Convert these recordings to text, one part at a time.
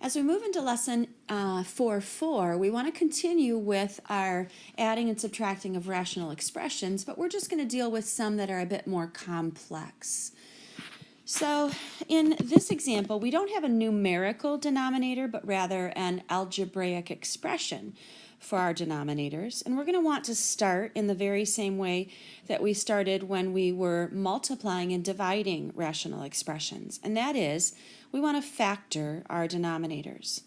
As we move into lesson 4.4, we want to continue with our adding and subtracting of rational expressions, but we're just going to deal with some that are a bit more complex. So in this example, we don't have a numerical denominator, but rather an algebraic expression for our denominators. And we're going to want to start in the very same way that we started when we were multiplying and dividing rational expressions. And that is, we want to factor our denominators.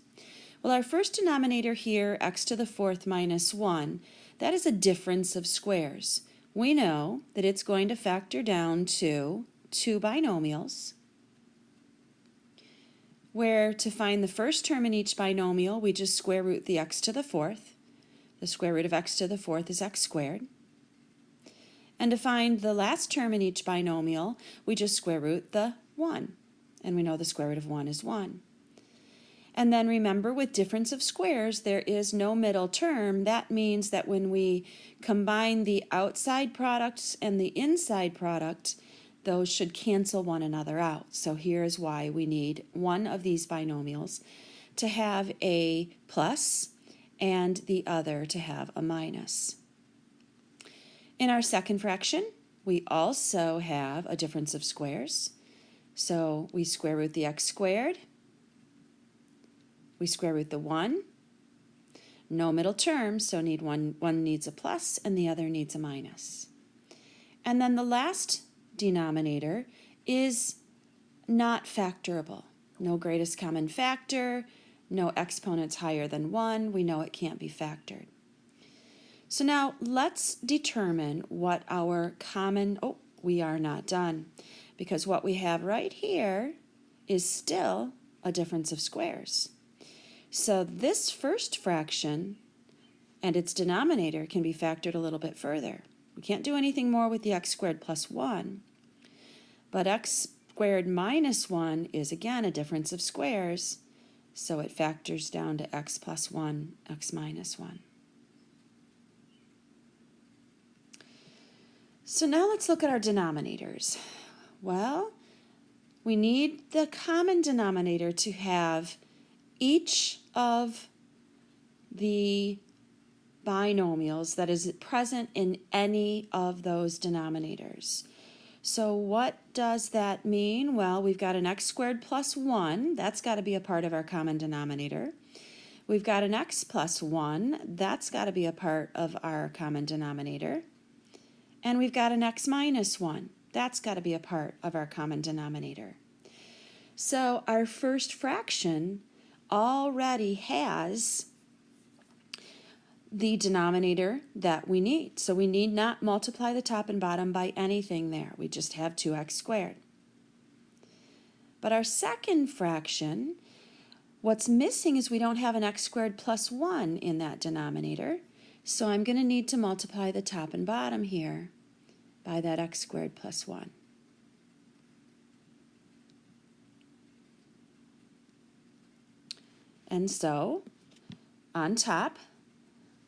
Well, our first denominator here, x to the fourth minus 1, that is a difference of squares. We know that it's going to factor down to two binomials, where to find the first term in each binomial, we just square root the x to the fourth. The square root of x to the fourth is x squared. And to find the last term in each binomial, we just square root the 1. And we know the square root of 1 is 1. And then remember, with difference of squares, there is no middle term. That means that when we combine the outside products and the inside product, those should cancel one another out. So here is why we need one of these binomials to have a plus and the other to have a minus. In our second fraction, we also have a difference of squares. So we square root the x squared. We square root the 1. No middle term, so one needs a plus and the other needs a minus. And then the last denominator is not factorable. No greatest common factor, no exponents higher than 1. We know it can't be factored. So now let's determine what our common, we are not done, because what we have right here is still a difference of squares. So this first fraction and its denominator can be factored a little bit further. We can't do anything more with the x squared plus 1, but x squared minus 1 is again a difference of squares, so it factors down to x plus 1, x minus 1. So now let's look at our denominators. Well, we need the common denominator to have each of the binomials that is present in any of those denominators. So what does that mean? Well, we've got an x squared plus 1. That's got to be a part of our common denominator. We've got an x plus 1. That's got to be a part of our common denominator. And we've got an x minus 1. That's got to be a part of our common denominator. So our first fraction already has the denominator that we need. So we need not multiply the top and bottom by anything there. We just have 2x squared. But our second fraction, what's missing is we don't have an x squared plus 1 in that denominator. So I'm going to need to multiply the top and bottom here by that x squared plus 1. And so on top,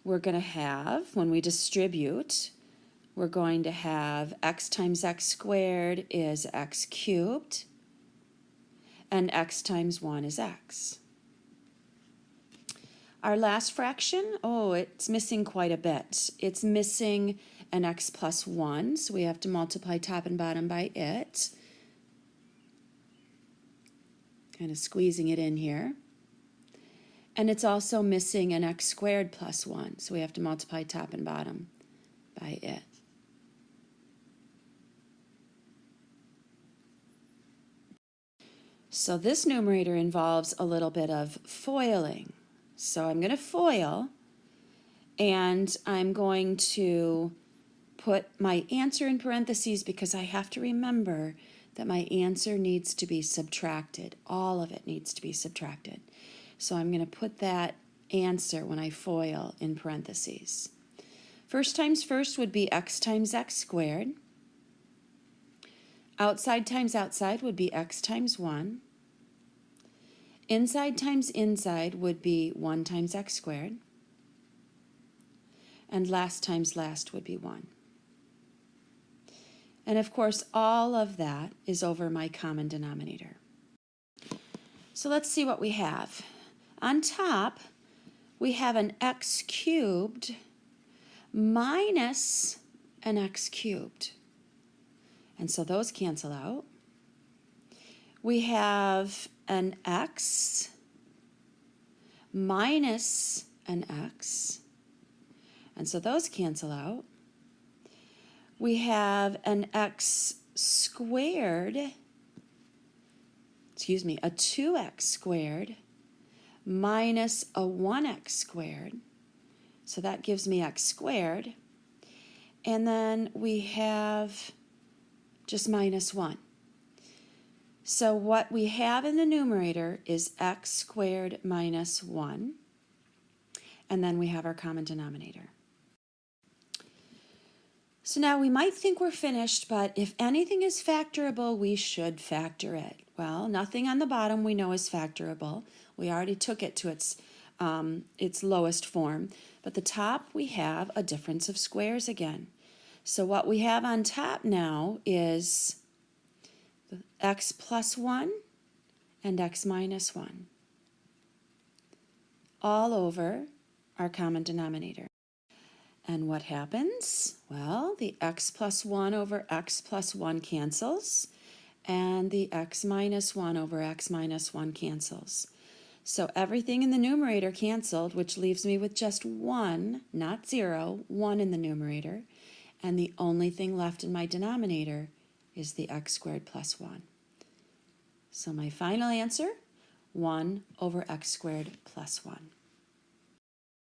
we're going to have, when we distribute, we're going to have x times x squared is x cubed, and x times 1 is x. Our last fraction, it's missing quite a bit. It's missing an x plus 1, so we have to multiply top and bottom by it. Kind of squeezing it in here. And it's also missing an x squared plus 1, so we have to multiply top and bottom by it. So this numerator involves a little bit of foiling. So I'm going to FOIL, and I'm going to put my answer in parentheses because I have to remember that my answer needs to be subtracted. All of it needs to be subtracted. So I'm going to put that answer when I FOIL in parentheses. First times first would be x times x squared. Outside times outside would be x times 1. Inside times inside would be 1 times x squared. And last times last would be 1. And of course, all of that is over my common denominator. So let's see what we have. On top, we have an x cubed minus an x cubed. And so those cancel out. We have an x minus an x. And so those cancel out. We have an x squared, a 2x squared minus a 1x squared. So that gives me x squared. And then we have just minus 1. So what we have in the numerator is x squared minus 1. And then we have our common denominator. So now we might think we're finished, but if anything is factorable, we should factor it. Well, nothing on the bottom we know is factorable. We already took it to its lowest form. But the top, we have a difference of squares again. So what we have on top now is x plus 1 and x minus 1 all over our common denominator. And what happens? Well, the x plus 1 over x plus 1 cancels, and the x minus 1 over x minus 1 cancels. So everything in the numerator canceled, which leaves me with just 1, not 0, 1 in the numerator. And the only thing left in my denominator is the x squared plus 1. So my final answer, 1 over x squared plus 1.